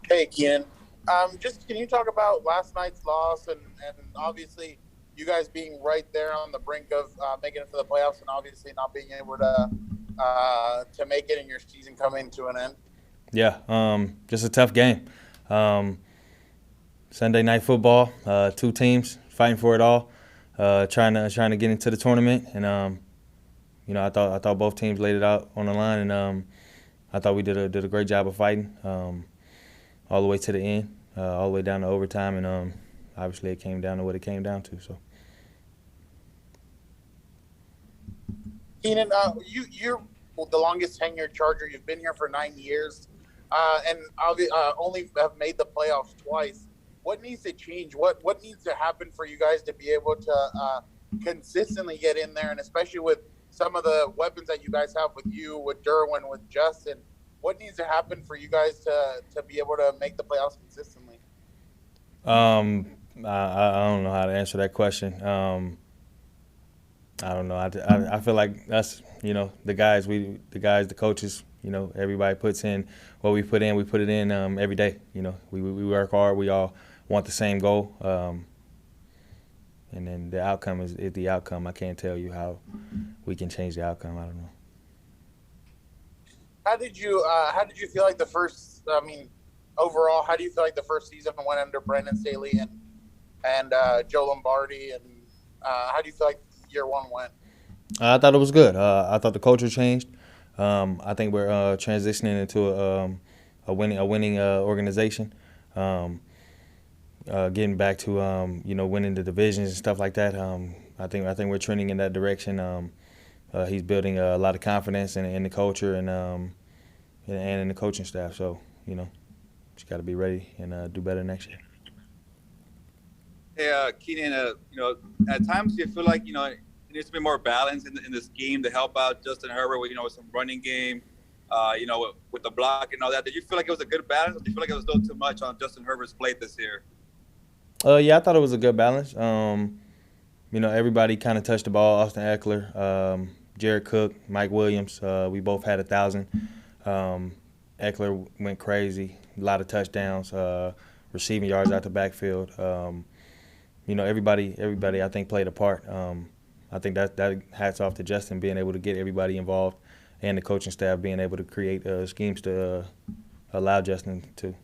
Hey, Keenan. Just can you talk about last night's loss and obviously you guys being right there on the brink of making it for the playoffs and obviously not being able to make it in your season coming to an end? Yeah, just a tough game. Um, Sunday night football, two teams fighting for it all, trying to get into the tournament, and I thought both teams laid it out on the line, and I thought we did a great job of fighting all the way to the end, all the way down to overtime, and obviously it came down to what it came down to. So Keenan, you're the longest tenured Charger. You've been here for 9 years, and only have made the playoffs twice. What needs to change? What needs to happen for you guys to be able to consistently get in there, and especially with some of the weapons that you guys have with you, with Derwin, with Justin? What needs to happen for you guys to be able to make the playoffs consistently? I don't know how to answer that question. I don't know. I feel like us, the coaches, everybody puts in what we put in. We put it in every day. We work hard. We all want the same goal. And then the outcome is the outcome. I can't tell you how we can change the outcome. I don't know. How did you feel like the first? I mean, overall, how do you feel like the first season went under Brandon Staley and Joe Lombardi, and how do you feel like year one went? I thought it was good. I thought the culture changed. I think we're transitioning into a winning organization. Um, Getting back to winning the divisions and stuff like that. I think we're trending in that direction. He's building a lot of confidence in the culture and in the coaching staff. So just got to be ready and do better next year. Hey, Keenan, at times you feel like, it needs to be more balance in the scheme to help out Justin Herbert with, with some running game, with the block and all that. Did you feel like it was a good balance, or do you feel like it was still too much on Justin Herbert's plate this year? Yeah, I thought it was a good balance. Everybody kind of touched the ball. Austin Eckler, Jared Cook, Mike Williams. We both had 1,000. Um, Eckler went crazy. A lot of touchdowns, receiving yards out the backfield. Everybody I think played a part. I think that hats off to Justin being able to get everybody involved, and the coaching staff being able to create schemes to allow Justin to,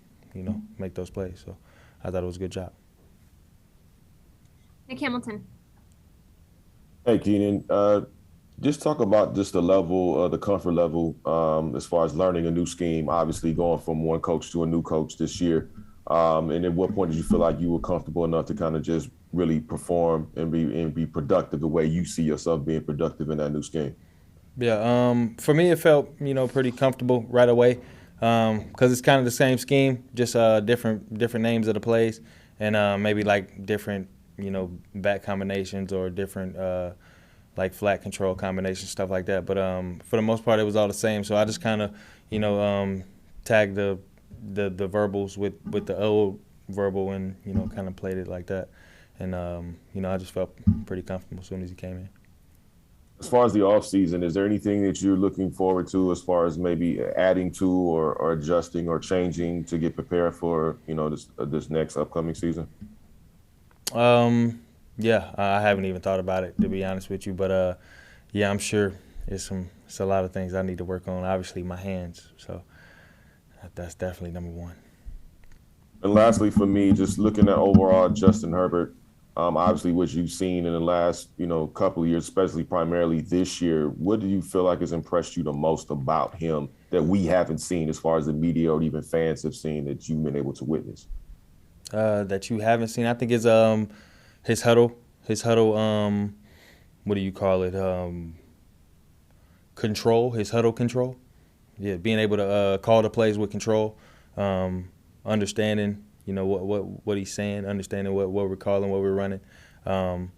make those plays. So I thought it was a good job. Nick Hamilton. Hey, Keenan. Just talk about just the level, the comfort level, as far as learning a new scheme. Obviously, going from one coach to a new coach this year. And at what point did you feel like you were comfortable enough to kind of just really perform and be productive the way you see yourself being productive in that new scheme? Yeah, for me it felt pretty comfortable right away because it's kind of the same scheme, just different names of the plays and maybe like different back combinations or different like flat control combinations, stuff like that. But for the most part, it was all the same. So I just kind of tagged the verbals with the old verbal and kind of played it like that. And I just felt pretty comfortable as soon as he came in. As far as the off season, is there anything that you're looking forward to as far as maybe adding to or adjusting or changing to get prepared for this next upcoming season? Yeah, I haven't even thought about it to be honest with you, but yeah, I'm sure it's a lot of things I need to work on. Obviously, my hands, so that's definitely number one. And lastly, for me, just looking at overall Justin Herbert, obviously what you've seen in the last, couple of years, especially primarily this year, what do you feel like has impressed you the most about him that we haven't seen as far as the media or even fans have seen that you've been able to witness? That you haven't seen, I think, is his huddle. What do you call it? Control, his huddle control. Yeah, being able to call the plays with control, understanding, what he's saying, understanding what we're calling, what we're running. Um,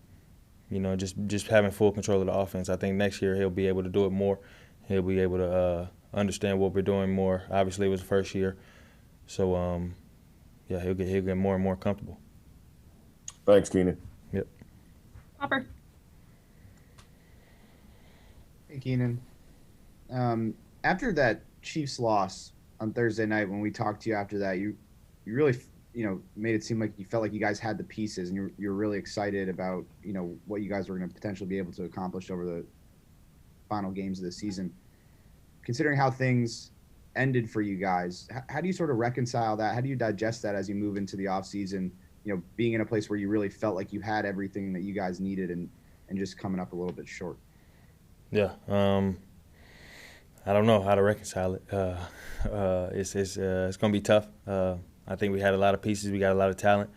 just having full control of the offense. I think next year he'll be able to do it more. He'll be able to understand what we're doing more. Obviously, it was the first year, so yeah, he'll get more and more comfortable. Thanks, Keenan. Yep. Hopper. Hey, Keenan. After that Chiefs loss, on Thursday night when we talked to you after that, you really made it seem like you felt like you guys had the pieces, and you're really excited about what you guys were going to potentially be able to accomplish over the final games of the season. Considering how things ended for you guys, how do you sort of reconcile that? How do you digest that as you move into the off season? Being in a place where you really felt like you had everything that you guys needed, and just coming up a little bit short. Yeah. I don't know how to reconcile it. It's going to be tough. I think we had a lot of pieces. We got a lot of talent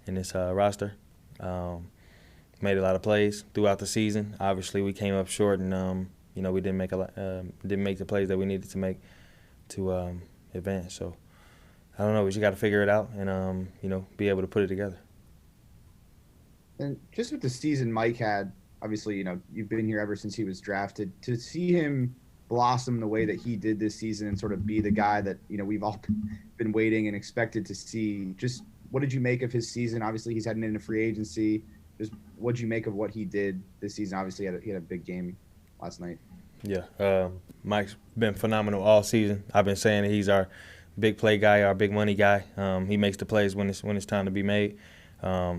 in this roster. Made a lot of plays throughout the season. Obviously, we came up short, and we didn't make the plays that we needed to make to advance. So I don't know. We just got to figure it out and be able to put it together. And just with the season Mike had, obviously, you've been here ever since he was drafted. To see him blossom the way that he did this season and sort of be the guy that we've all been waiting and expected to see. Just what did you make of his season? Obviously, he's heading into free agency. Just what did you make of what he did this season? Obviously, he had a big game last night. Yeah, Mike's been phenomenal all season. I've been saying that he's our big play guy, our big money guy. He makes the plays when it's time to be made.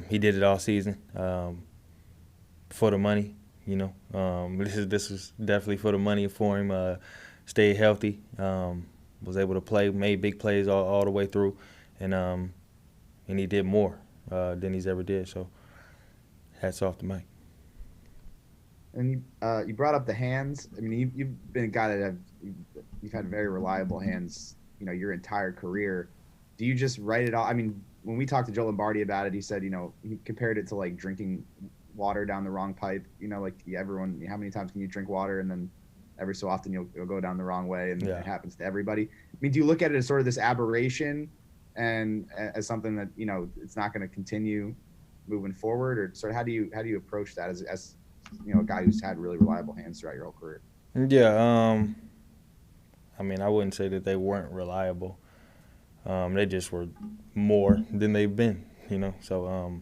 He did it all season for the money. This was definitely for the money for him. Stayed healthy, was able to play, made big plays all the way through, and he did more than he's ever did. So, hats off to Mike. And you brought up the hands. I mean, you've been a guy that you've had very reliable hands, your entire career. Do you just write it off? I mean, when we talked to Joe Lombardi about it, he said, he compared it to like drinking water down the wrong pipe. Like everyone, how many times can you drink water and then every so often you'll go down the wrong way, and It happens to everybody. I mean, do you look at it as sort of this aberration and as something that it's not going to continue moving forward, or sort of how do you approach that as a guy who's had really reliable hands throughout your whole career? Yeah, I mean, I wouldn't say that they weren't reliable. They just were more than they've been, So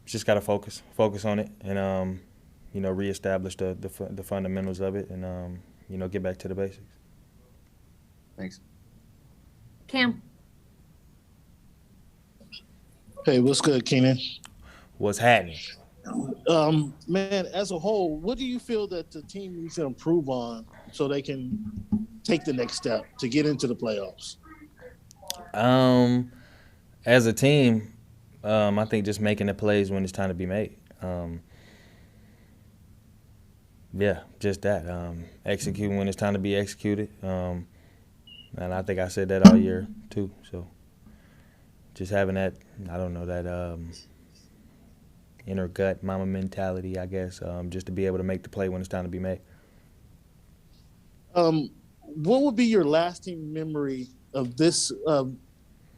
just got to focus on it, and reestablish the fundamentals of it, and get back to the basics. Thanks. Cam. Hey, what's good, Keenan? What's happening? Man, as a whole, what do you feel that the team needs to improve on so they can take the next step to get into the playoffs? As a team, I think just making the plays when it's time to be made. Yeah, just that. Executing when it's time to be executed. And I think I said that all year too. So just having that, that inner gut mama mentality, I guess, just to be able to make the play when it's time to be made. What would be your lasting memory of this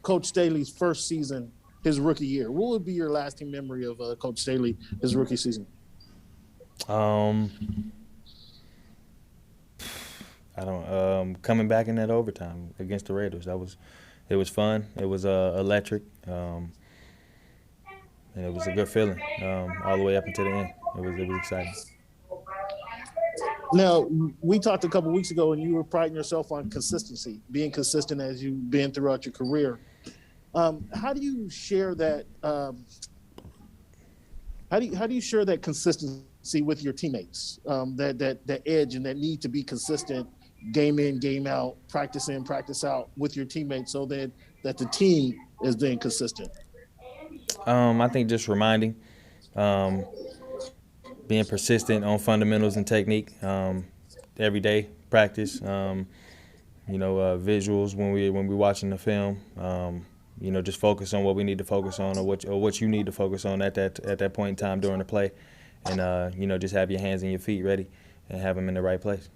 Coach Staley's first season, his rookie year? What would be your lasting memory of Coach Staley, his rookie season? Coming back in that overtime against the Raiders. It was fun. It was electric. And it was a good feeling all the way up until the end. It was exciting. Now, we talked a couple of weeks ago, and you were priding yourself on consistency, being consistent as you've been throughout your career. How do you share that? How do you share that consistency with your teammates? That edge and that need to be consistent, game in, game out, practice in, practice out with your teammates, so that the team is being consistent. I think just reminding, being persistent on fundamentals and technique, every day practice. Visuals when we're watching the film. Just focus on what we need to focus on, or what you need to focus on at that point in time during the play, and just have your hands and your feet ready and have them in the right place.